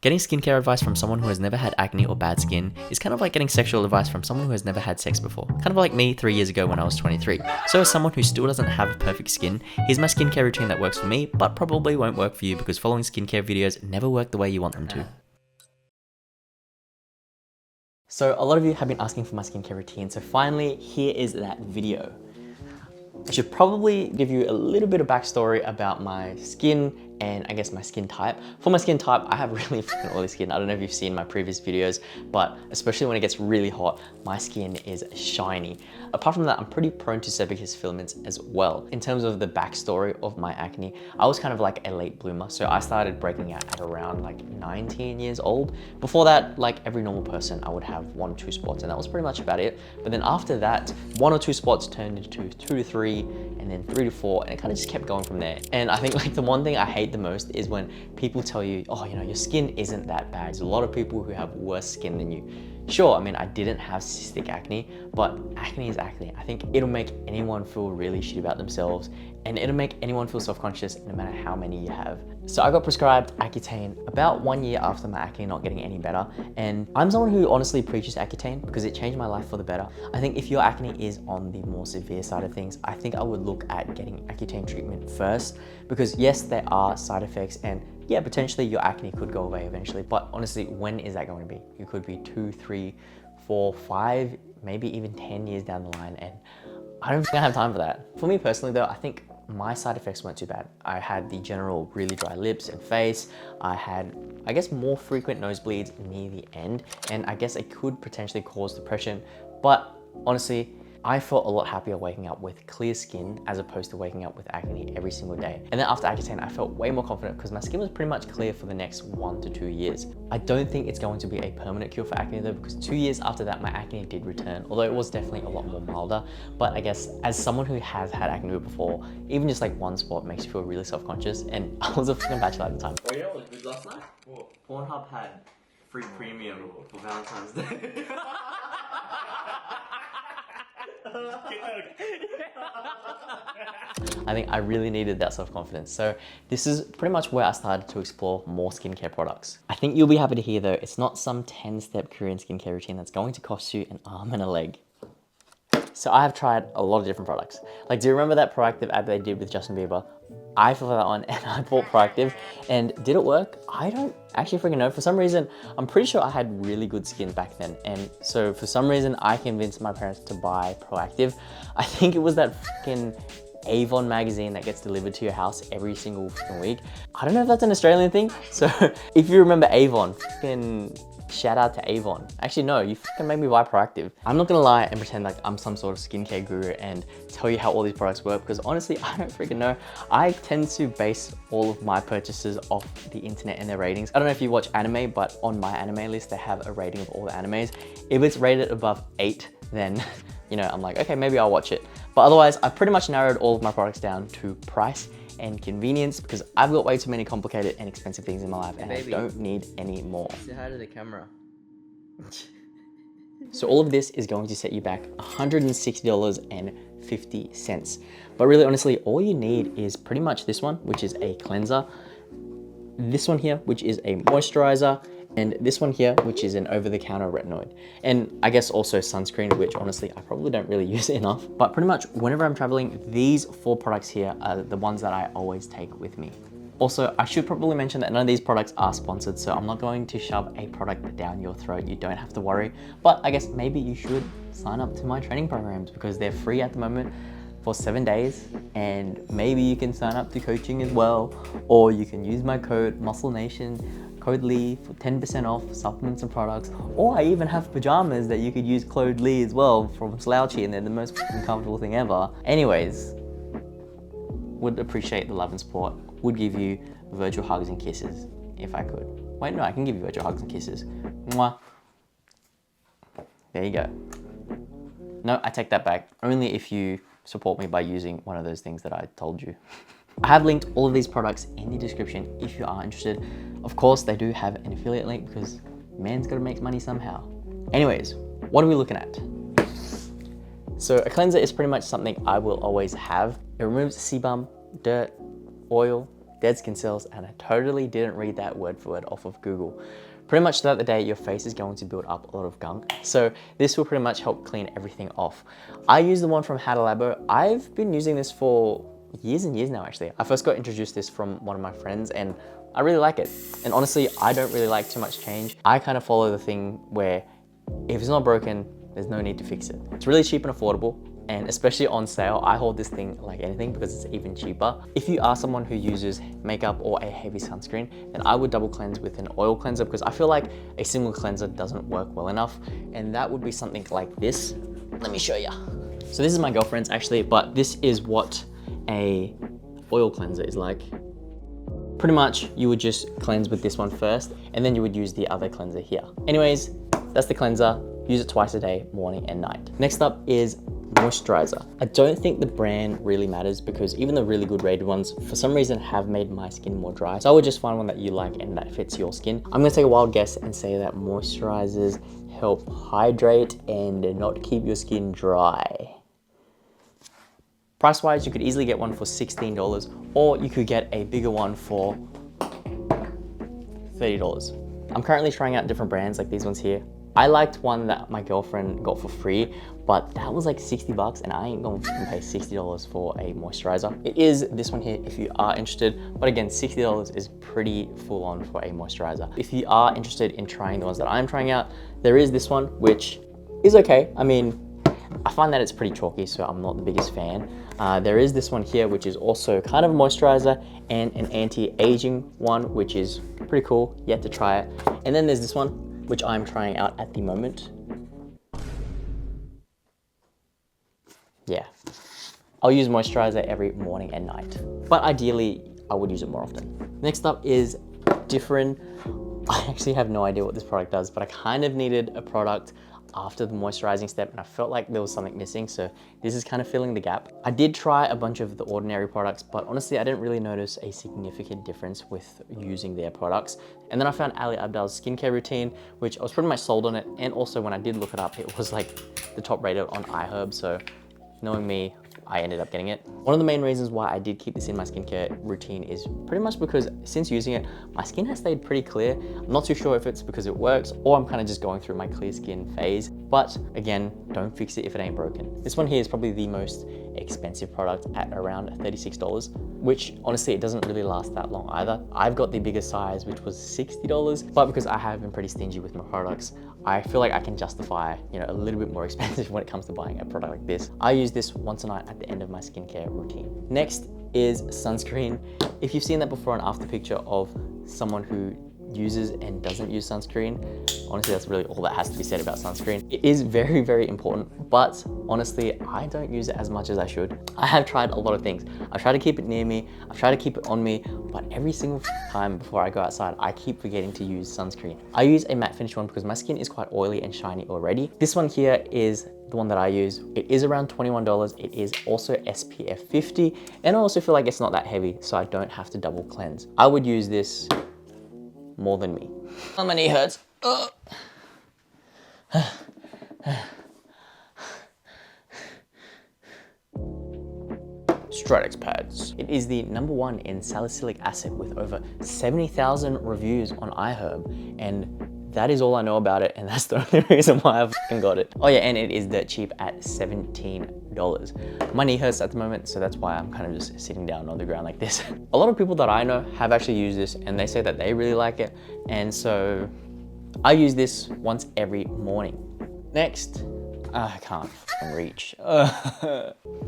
Getting skincare advice from someone who has never had acne or bad skin is kind of like getting sexual advice from someone who has never had sex before. Kind of like me 3 years ago when I was 23. So as someone who still doesn't have perfect skin, here's my skincare routine that works for me, but probably won't work for you because following skincare videos never work the way you want them to. So a lot of you have been asking for my skincare routine, so finally here is that video. I should probably give you a little bit of backstory about my skin and I guess my skin type. For my skin type, I have really freaking oily skin. I don't know if you've seen my previous videos, but especially when it gets really hot, my skin is shiny. Apart from that, I'm pretty prone to sebaceous filaments as well. In terms of the backstory of my acne, I was kind of like a late bloomer. So I started breaking out at around like 19 years old. Before that, like every normal person, I would have 1 or 2 spots and that was pretty much about it. But then after that, 1 or 2 spots turned into 2 to 3 and then 3 to 4 and it kind of just kept going from there. And I think like the one thing I hate the most is when people tell you, oh, you know, your skin isn't that bad. There's a lot of people who have worse skin than you. Sure, I mean, I didn't have cystic acne, but acne is acne. I think it'll make anyone feel really shit about themselves and it'll make anyone feel self-conscious no matter how many you have. So I got prescribed Accutane about 1 year after my acne not getting any better. And I'm someone who honestly preaches Accutane because it changed my life for the better. I think if your acne is on the more severe side of things, I think I would look at getting Accutane treatment first because yes, there are side effects and yeah, potentially your acne could go away eventually, but honestly, when is that going to be? It could be 2, 3, 4, 5, maybe even 10 years down the line, and I don't think I have time for that. For me personally though, I think my side effects weren't too bad. I had the general really dry lips and face. I had, I guess, more frequent nosebleeds near the end, and I guess it could potentially cause depression, but honestly, I felt a lot happier waking up with clear skin as opposed to waking up with acne every single day. And then after Accutane, I felt way more confident because my skin was pretty much clear for the next 1 to 2 years. I don't think it's going to be a permanent cure for acne though, because 2 years after that, my acne did return, although it was definitely a lot more milder. But I guess as someone who has had acne before, even just like 1 spot makes you feel really self-conscious. And I was a freaking bachelor at the time. Oh yeah, what was good last night? What? Pornhub had free premium for Valentine's Day. I think I really needed that self-confidence. So this is pretty much where I started to explore more skincare products. I think you'll be happy to hear though, it's not some 10-step Korean skincare routine that's going to cost you an arm and a leg. So I have tried a lot of different products. Like, do you remember that Proactive ad they did with Justin Bieber? I fell for that one and I bought Proactive, and did it work? I don't actually freaking know. For some reason, I'm pretty sure I had really good skin back then. And so for some reason, I convinced my parents to buy Proactive. I think it was that freaking Avon magazine that gets delivered to your house every single freaking week. I don't know if that's an Australian thing. So if you remember Avon, freaking shout out to Avon. Actually, no, you fucking made me buy Proactive. I'm not gonna lie and pretend like I'm some sort of skincare guru and tell you how all these products work, because honestly, I don't freaking know. I tend to base all of my purchases off the internet and their ratings. I don't know if you watch anime, but on my anime list, they have a rating of all the animes. If it's rated above 8, then, you know, I'm like, okay, maybe I'll watch it. But otherwise, I've pretty much narrowed all of my products down to price and convenience because I've got way too many complicated and expensive things in my life, and baby, I don't need any more. Say hi to the camera. So all of this is going to set you back $160.50. But really, honestly, all you need is pretty much this one, which is a cleanser, this one here, which is a moisturizer, and this one here, which is an over-the-counter retinoid. And I guess also sunscreen, which honestly, I probably don't really use enough. But pretty much whenever I'm traveling, these 4 products here are the ones that I always take with me. Also, I should probably mention that none of these products are sponsored, so I'm not going to shove a product down your throat. You don't have to worry. But I guess maybe you should sign up to my training programs because they're free at the moment for 7 days, and maybe you can sign up to coaching as well, or you can use my code MuscleNation, code Lee, for 10% off supplements and products, or I even have pajamas that you could use code Lee as well from Slouchy, and they're the most comfortable thing ever. Anyways, would appreciate the love and support, would give you virtual hugs and kisses if I could. Wait, no, I can give you virtual hugs and kisses. Mwah. There you go. No, I take that back. Only if you support me by using one of those things that I told you. I have linked all of these products in the description if you are interested. Of course, they do have an affiliate link because man's gotta make money somehow. Anyways, what are we looking at? So a cleanser is pretty much something I will always have. It removes sebum, dirt, oil, dead skin cells, and I totally didn't read that word for word off of Google. Pretty much throughout the day, your face is going to build up a lot of gunk. So this will pretty much help clean everything off. I use the one from How to Labo. I've been using this for years and years now, actually. I first got introduced this from one of my friends and I really like it. And honestly, I don't really like too much change. I kind of follow the thing where if it's not broken, there's no need to fix it. It's really cheap and affordable. And especially on sale, I hold this thing like anything because it's even cheaper. If you are someone who uses makeup or a heavy sunscreen, then I would double cleanse with an oil cleanser because I feel like a single cleanser doesn't work well enough. And that would be something like this. Let me show you. So this is my girlfriend's actually, but this is what a oil cleanser is like. Pretty much you would just cleanse with this one first and then you would use the other cleanser here. Anyways, that's the cleanser. Use it twice a day, morning and night. Next up is moisturizer. I don't think the brand really matters because even the really good rated ones for some reason have made my skin more dry. So I would just find one that you like and that fits your skin. I'm gonna take a wild guess and say that moisturizers help hydrate and not keep your skin dry. Price-wise, you could easily get one for $16 or you could get a bigger one for $30. I'm currently trying out different brands like these ones here. I liked one that my girlfriend got for free, but that was like 60 bucks and I ain't gonna pay $60 for a moisturizer. It is this one here if you are interested, but again, $60 is pretty full on for a moisturizer. If you are interested in trying the ones that I'm trying out, there is this one, which is okay. I mean, I find that it's pretty chalky, so I'm not the biggest fan. There is this one here, which is also kind of a moisturizer and an anti-aging one, which is pretty cool. Yet to try it. And then there's this one, which I'm trying out at the moment. Yeah, I'll use moisturizer every morning and night, but ideally I would use it more often. Next up is Differin. I actually have no idea what this product does, but I kind of needed a product after the moisturizing step and I felt like there was something missing, so this is kind of filling the gap. I did try a bunch of the ordinary products, but honestly I didn't really notice a significant difference with using their products. And then I found Ali Abdaal's skincare routine, which I was pretty much sold on it, and also when I did look it up, it was like the top rated on iHerb, so knowing me, I ended up getting it. One of the main reasons why I did keep this in my skincare routine is pretty much because since using it, my skin has stayed pretty clear. I'm not too sure if it's because it works or I'm kind of just going through my clear skin phase. But again, don't fix it if it ain't broken. This one here is probably the most expensive product at around $36, which honestly, it doesn't really last that long either. I've got the bigger size, which was $60, but because I have been pretty stingy with my products, I feel like I can justify, a little bit more expensive when it comes to buying a product like this. I use this once a night at the end of my skincare routine. Next is sunscreen. If you've seen that before and after picture of someone who uses and doesn't use sunscreen, honestly, that's really all that has to be said about sunscreen. It is very, very important, but honestly, I don't use it as much as I should. I have tried a lot of things. I try to keep it near me, I try to keep it on me, but every single time before I go outside, I keep forgetting to use sunscreen. I use a matte finish one because my skin is quite oily and shiny already. This one here is the one that I use. It is around $21. It is also SPF 50, and I also feel like it's not that heavy, so I don't have to double cleanse. I would use this more than me. Oh, my knee hurts. Stridex Pads. It is the #1 in salicylic acid with over 70,000 reviews on iHerb, and that is all I know about it, and that's the only reason why I've fucking got it. Oh yeah, and it is dirt cheap at $17. My knee hurts at the moment, so that's why I'm kind of just sitting down on the ground like this. A lot of people that I know have actually used this, and they say that they really like it, and so I use this once every morning. Next, I can't reach.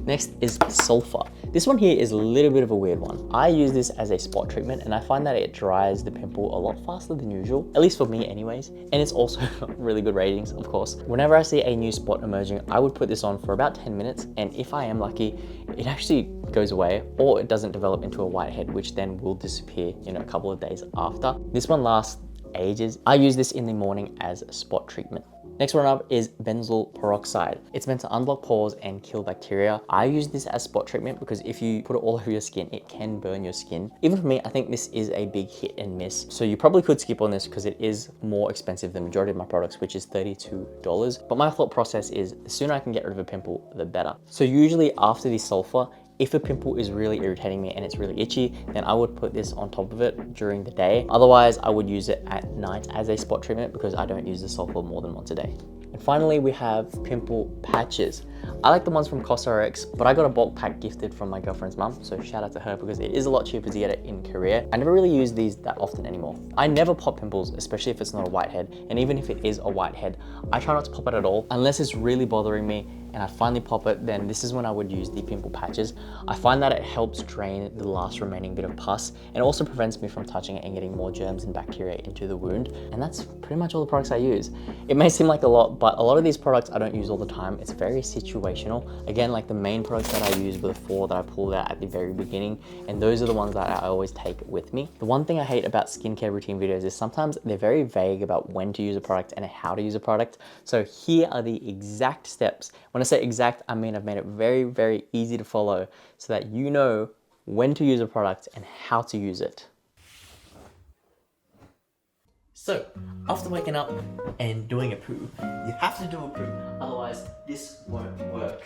Next is Sulfur. This one here is a little bit of a weird one. I use this as a spot treatment and I find that it dries the pimple a lot faster than usual, at least for me anyways. And it's also really good ratings, of course. Whenever I see a new spot emerging, I would put this on for about 10 minutes. And if I am lucky, it actually goes away or it doesn't develop into a whitehead, which then will disappear, a couple of days after. This one lasts ages. I use this in the morning as a spot treatment. Next one up is Benzoyl Peroxide. It's meant to unblock pores and kill bacteria. I use this as spot treatment because if you put it all over your skin, it can burn your skin. Even for me, I think this is a big hit and miss. So you probably could skip on this because it is more expensive than the majority of my products, which is $32. But my thought process is the sooner I can get rid of a pimple, the better. So usually after the sulfur, If a pimple is really irritating me and it's really itchy, then I would put this on top of it during the day. Otherwise, I would use it at night as a spot treatment because I don't use the sulfur more than once a day. And finally, we have Pimple Patches. I like the ones from CosRX, but I got a bulk pack gifted from my girlfriend's mum, so shout out to her because it is a lot cheaper to get it in Korea. I never really use these that often anymore. I never pop pimples, especially if it's not a whitehead, and even if it is a whitehead, I try not to pop it at all unless it's really bothering me and I finally pop it. Then this is when I would use the Pimple Patches. I find that it helps drain the last remaining bit of pus and also prevents me from touching it and getting more germs and bacteria into the wound. And that's pretty much all the products I use. It may seem like a lot, but a lot of these products I don't use all the time. It's very situational. Again, like the main products that I use were the 4 that I pulled out at the very beginning, and those are the ones that I always take with me. The one thing I hate about skincare routine videos is sometimes they're very vague about when to use a product and how to use a product. So here are the exact steps. When I say exact, I mean I've made it very, very easy to follow so that you know when to use a product and how to use it. So, after waking up and doing a poo, you have to do a poo, otherwise this won't work.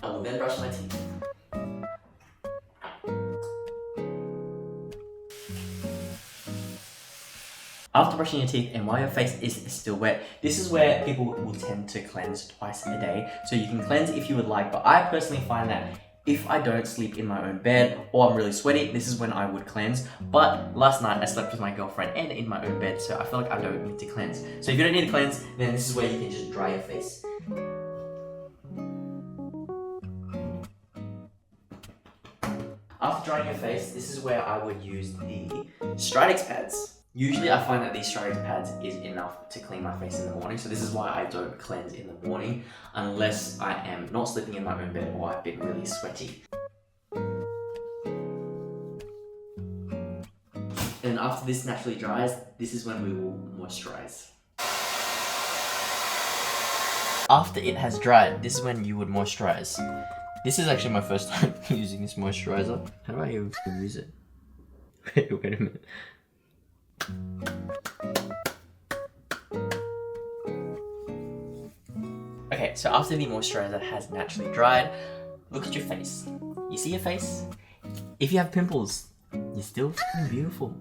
I will then brush my teeth. After brushing your teeth and while your face is still wet, this is where people will tend to cleanse twice a day. So you can cleanse if you would like, but I personally find that if I don't sleep in my own bed or I'm really sweaty, this is when I would cleanse. But last night I slept with my girlfriend and in my own bed, so I feel like I don't need to cleanse. So if you don't need to cleanse, then this is where you can just dry your face. After drying your face, this is where I would use the Stridex Pads. Usually I find that these Stridex Pads is enough to clean my face in the morning, so this is why I don't cleanse in the morning unless I am not sleeping in my own bed or I've been really sweaty. And after this naturally dries, this is when we will moisturize. After it has dried, this is when you would moisturize. This is actually my first time using this moisturizer. How do I even use it? Wait a minute. Okay, so after the moisturizer has naturally dried, look at your face. You see your face? If you have pimples, you're still beautiful.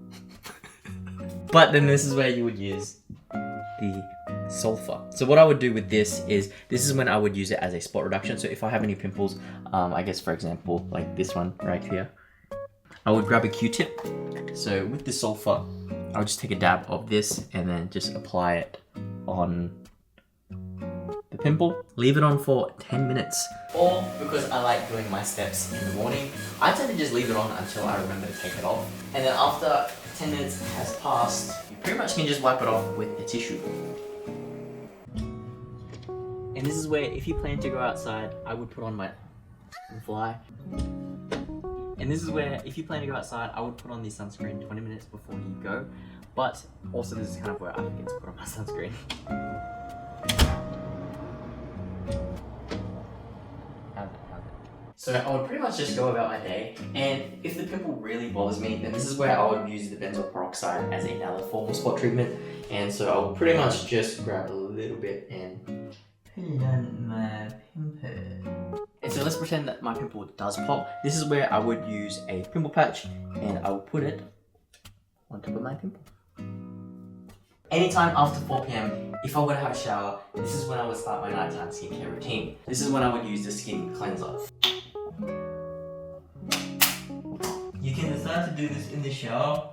But then this is where you would use the sulfur. So what I would do with this is when I would use it as a spot reduction. So if I have any pimples, I guess for example, like this one right here, I would grab a Q-tip. So with the sulfur, I would just take a dab of this and then just apply it on the pimple. Leave it on for 10 minutes. Or because I like doing my steps in the morning, I tend to just leave it on until I remember to take it off. And then after 10 minutes has passed, you pretty much can just wipe it off with a tissue. And this is where, if you plan to go outside, I would put on my fly. And this is where, if you plan to go outside, I would put on the sunscreen 20 minutes before you go. But also this is kind of where I forget to put on my sunscreen. So I would pretty much just go about my day, and if the pimple really bothers me, then this is where I would use the Benzoyl Peroxide as another form of spot treatment. And so I would pretty much just grab a little bit and put it on my pimple. And so let's pretend that my pimple does pop. This is where I would use a pimple patch and I will put it on top of my pimple. Anytime after 4 p.m, if I were to have a shower, this is when I would start my nighttime skincare routine. This is when I would use the skin cleanser. You can decide to do this in the shower,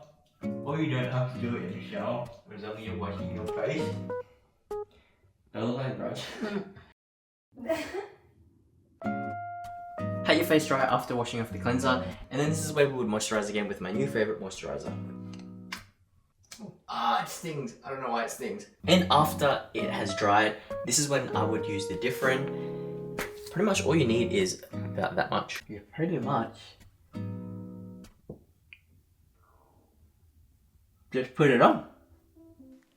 or you don't have to do it in the shower, as long as you're washing your face. Don't look like a brush. Pat your face dry after washing off the cleanser, and then this is where we would moisturize again with my new favorite moisturizer. Ah, it stings. I don't know why it stings. And after it has dried, this is when I would use the Differin. Pretty much all you need is about that much. Yeah, pretty much. Just put it on.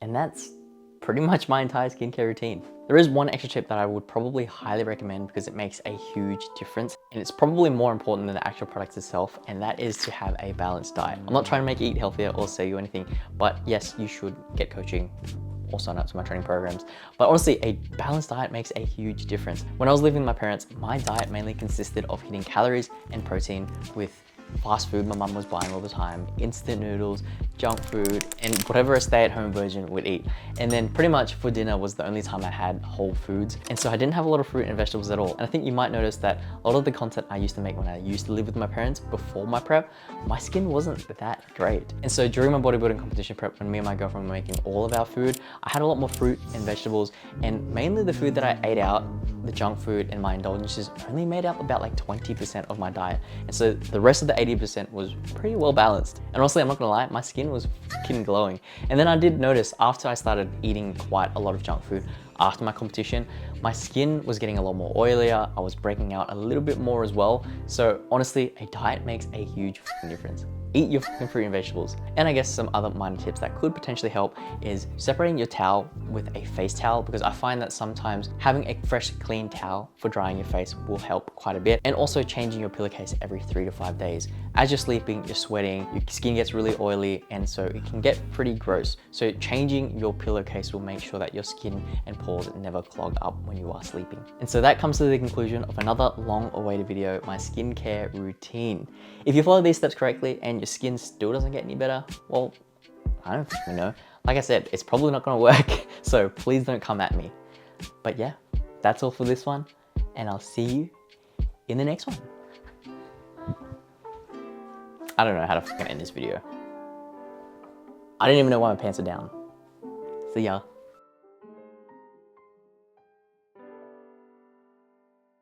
And that's pretty much my entire skincare routine. There is one extra tip that I would probably highly recommend because it makes a huge difference, and it's probably more important than the actual product itself, and that is to have a balanced diet. I'm not trying to make you eat healthier or sell you anything, but yes, you should get coaching or sign up to my training programs. But honestly, a balanced diet makes a huge difference. When I was living with my parents, my diet mainly consisted of hitting calories and protein with fast food my mum was buying all the time, instant noodles, junk food, and whatever a stay-at-home version would eat. And then pretty much for dinner was the only time I had whole foods. And so I didn't have a lot of fruit and vegetables at all. And I think you might notice that a lot of the content I used to make when I used to live with my parents before my prep, my skin wasn't that great. And so during my bodybuilding competition prep, when me and my girlfriend were making all of our food, I had a lot more fruit and vegetables, and mainly the food that I ate out, the junk food and my indulgences, only made up about like 20% of my diet. And so the rest of the 80% was pretty well balanced. And honestly, I'm not gonna lie, my skin was fucking glowing. And then I did notice after I started eating quite a lot of junk food after my competition, my skin was getting a lot more oilier. I was breaking out a little bit more as well. So honestly, a diet makes a huge fucking difference. Eat your fucking fruit and vegetables. And I guess some other minor tips that could potentially help is separating your towel with a face towel, because I find that sometimes having a fresh, clean towel for drying your face will help quite a bit. And also changing your pillowcase every 3 to 5 days. As you're sleeping, you're sweating, your skin gets really oily, and so it can get pretty gross. So changing your pillowcase will make sure that your skin and pores never clog up when you are sleeping. And so that comes to the conclusion of another long-awaited video, my skincare routine. If you follow these steps correctly and your skin still doesn't get any better, well, I don't fucking know. Like I said, it's probably not gonna work, so please don't come at me. But yeah, that's all for this one, and I'll see you in the next one. I don't know how to fucking end this video. I didn't even know why my pants are down. See ya.